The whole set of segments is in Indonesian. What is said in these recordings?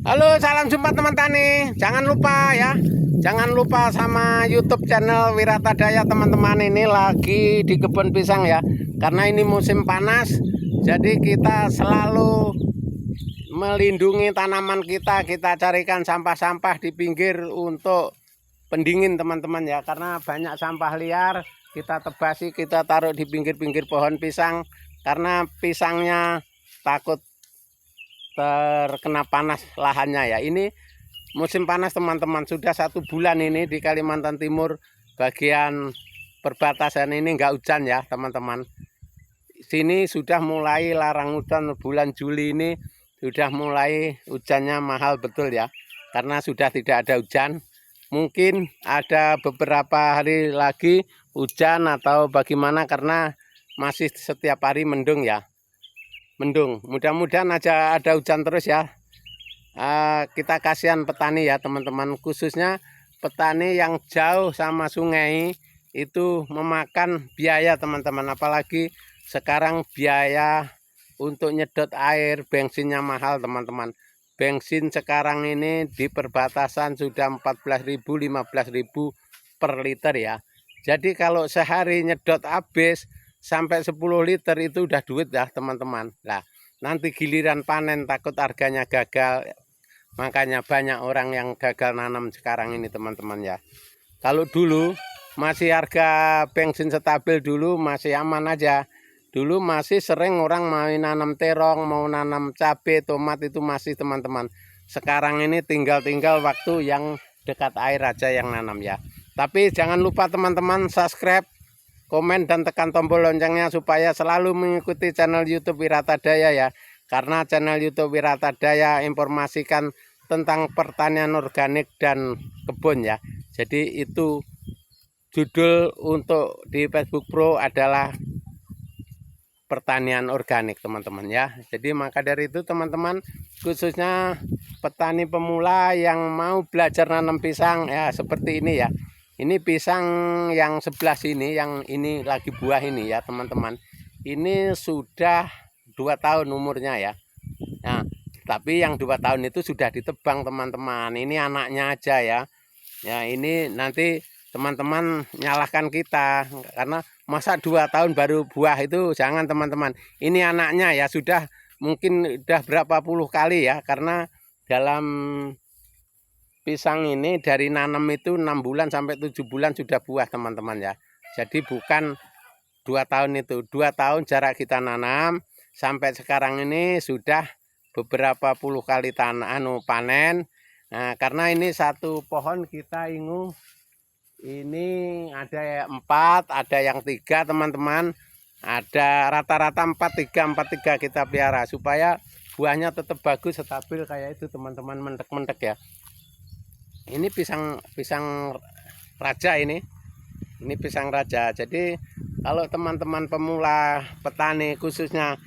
Halo, salam jumpa teman tani. Jangan lupa ya, jangan lupa sama YouTube channel Wirata Daya teman-teman. Ini lagi di kebun pisang ya, karena ini musim panas. Jadi kita selalu melindungi tanaman kita. Kita carikan sampah-sampah di pinggir untuk pendingin teman-teman ya, karena banyak sampah liar. Kita tebasi, kita taruh di pinggir-pinggir pohon pisang, karena pisangnya takut terkena panas lahannya ya. Ini musim panas teman-teman, sudah 1 bulan ini di Kalimantan Timur bagian perbatasan ini nggak hujan ya teman-teman. Sini sudah mulai larang hujan, bulan Juli ini sudah mulai hujannya mahal betul ya, karena sudah tidak ada hujan. Mungkin ada beberapa hari lagi hujan atau bagaimana, karena masih setiap hari mendung ya. Mendung, mudah-mudahan aja ada hujan terus ya. Kita kasihan petani ya teman-teman, khususnya petani yang jauh sama sungai itu memakan biaya teman-teman. Apalagi sekarang biaya untuk nyedot air, bensinnya mahal teman-teman. Bensin sekarang ini di perbatasan sudah 14.000 15.000 per liter ya. Jadi kalau sehari nyedot habis sampai 10 liter itu udah duit ya teman-teman. Nah, nanti giliran panen takut harganya gagal. Makanya banyak orang yang gagal nanam sekarang ini teman-teman ya. Kalau dulu masih harga bensin stabil, dulu masih aman aja. Dulu masih sering orang mau nanam terong, mau nanam cabai, tomat, itu masih teman-teman. Sekarang ini tinggal waktu yang dekat air aja yang nanam ya. Tapi jangan lupa teman-teman subscribe, komen, dan tekan tombol loncengnya supaya selalu mengikuti channel YouTube Wirata Daya ya. Karena channel YouTube Wirata Daya informasikan tentang pertanian organik dan kebun ya. Jadi itu judul untuk di Facebook Pro adalah pertanian organik teman-teman ya. Jadi maka dari itu teman-teman, khususnya petani pemula yang mau belajar nanam pisang ya, seperti ini ya. Ini pisang yang sebelah sini, yang ini lagi buah ini ya teman-teman. Ini sudah 2 tahun umurnya ya. Nah, tapi yang 2 tahun itu sudah ditebang teman-teman. Ini anaknya aja ya. Ya ini nanti teman-teman nyalahkan kita, karena masa 2 tahun baru buah itu jangan teman-teman. Ini anaknya ya, sudah mungkin udah berapa puluh kali ya, karena dalam pisang ini dari nanam itu 6 bulan sampai 7 bulan sudah buah teman-teman ya. Jadi bukan 2 tahun itu, 2 tahun jarak kita nanam sampai sekarang ini sudah beberapa puluh kali panen. Nah, karena ini satu pohon kita ingu ini ada 4, ada yang 3 teman-teman. Ada rata-rata 4, 3 kita piara supaya buahnya tetap bagus, stabil kayak itu teman-teman, mentek-mentek ya. Ini pisang raja ini. Ini pisang raja. Jadi kalau teman-teman pemula petani, khususnya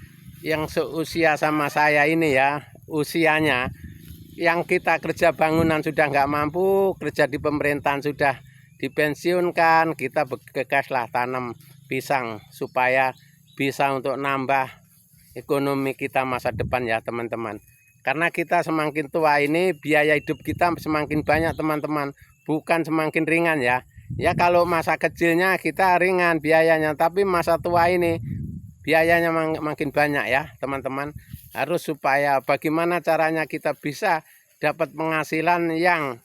yang seusia sama saya ini ya, usianya yang kita kerja bangunan sudah nggak mampu, kerja di pemerintahan sudah dipensiunkan, kita bergegaslah tanam pisang supaya bisa untuk nambah ekonomi kita masa depan ya teman-teman. Karena kita semakin tua ini biaya hidup kita semakin banyak teman-teman, bukan semakin ringan ya. Ya kalau masa kecilnya kita ringan biayanya, tapi masa tua ini biayanya makin banyak ya teman-teman. Harus supaya bagaimana caranya kita bisa dapat penghasilan yang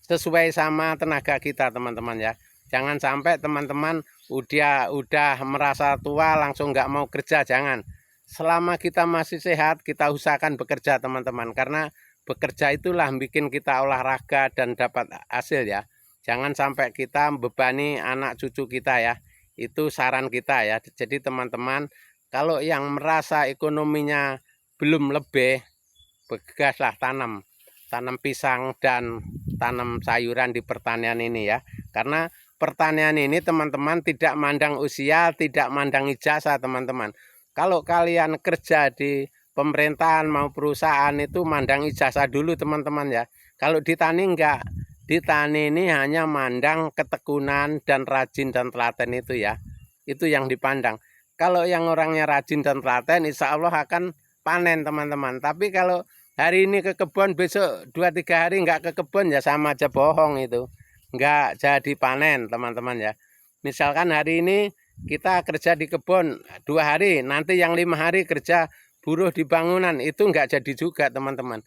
sesuai sama tenaga kita teman-teman ya. Jangan sampai teman-teman udah merasa tua langsung nggak mau kerja, jangan. Selama kita masih sehat, kita usahakan bekerja teman-teman, karena bekerja itulah bikin kita olahraga dan dapat hasil ya. Jangan sampai kita membebani anak cucu kita ya. Itu saran kita ya. Jadi teman-teman, kalau yang merasa ekonominya belum lebih, bergegaslah tanam pisang dan tanam sayuran di pertanian ini ya. Karena pertanian ini teman-teman tidak mandang usia, tidak mandang ijazah teman-teman. Kalau kalian kerja di pemerintahan mau perusahaan itu mandang ijazah dulu teman-teman ya. Kalau di tani enggak. Di tani ini hanya mandang ketekunan dan rajin dan telaten itu ya. Itu yang dipandang. Kalau yang orangnya rajin dan telaten, insya Allah akan panen teman-teman. Tapi kalau hari ini ke kebun, besok 2-3 hari nggak ke kebun, ya sama aja bohong itu. Nggak jadi panen teman-teman ya. Misalkan hari ini kita kerja di kebun 2 hari, nanti yang 5 hari kerja buruh di bangunan, itu nggak jadi juga teman-teman.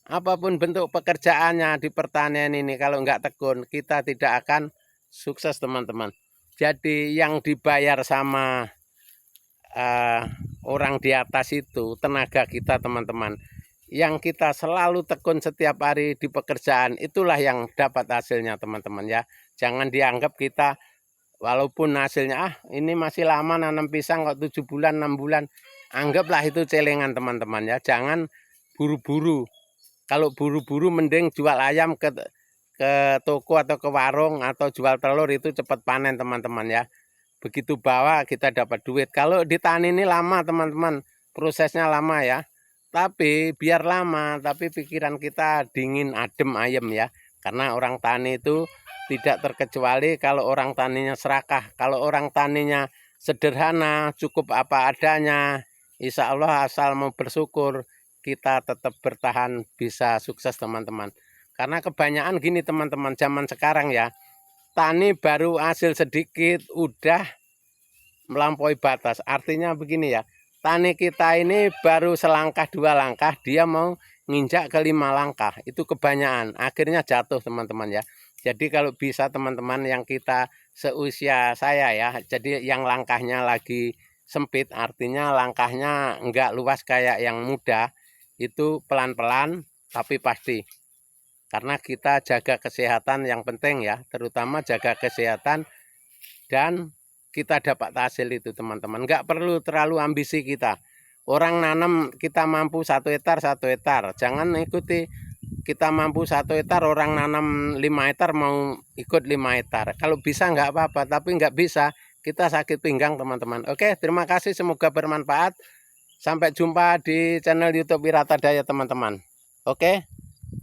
Apapun bentuk pekerjaannya di pertanian ini, kalau nggak tekun, kita tidak akan sukses teman-teman. Jadi yang dibayar sama orang di atas itu tenaga kita teman-teman. Yang kita selalu tekun setiap hari di pekerjaan, itulah yang dapat hasilnya teman-teman ya. Jangan dianggap kita walaupun hasilnya ini masih lama nanam pisang kok 7 bulan 6 bulan, anggaplah itu celengan teman-teman ya. Jangan buru-buru. Kalau buru-buru mending jual ayam ke toko atau ke warung, atau jual telur, itu cepat panen teman-teman ya. Begitu bawa kita dapat duit. Kalau di tani ini lama teman-teman, prosesnya lama ya. Tapi biar lama, tapi pikiran kita dingin, adem, ayem ya. Karena orang tani itu tidak terkecuali kalau orang taninya serakah. Kalau orang taninya sederhana, cukup apa adanya, insya Allah asal mau bersyukur, kita tetap bertahan, bisa sukses teman-teman. Karena kebanyakan gini teman-teman, zaman sekarang ya, tani baru hasil sedikit udah melampaui batas. Artinya begini ya, tani kita ini baru selangkah 2 langkah, dia mau nginjak ke 5 langkah. Itu kebanyakan, akhirnya jatuh teman-teman ya. Jadi kalau bisa teman-teman yang kita seusia saya ya, jadi yang langkahnya lagi sempit, artinya langkahnya enggak luas kayak yang muda, itu pelan-pelan tapi pasti. Karena kita jaga kesehatan yang penting ya, terutama jaga kesehatan dan kita dapat hasil itu teman-teman. Enggak perlu terlalu ambisi kita. Orang nanam kita mampu 1 hektar 1 hektar. Jangan ikuti kita mampu 1 hektar, orang nanam 5 hektar mau ikut 5 hektar. Kalau bisa enggak apa-apa, tapi enggak bisa kita sakit pinggang teman-teman. Oke, terima kasih, semoga bermanfaat. Sampai jumpa di channel YouTube Wiratadaya teman-teman. Oke.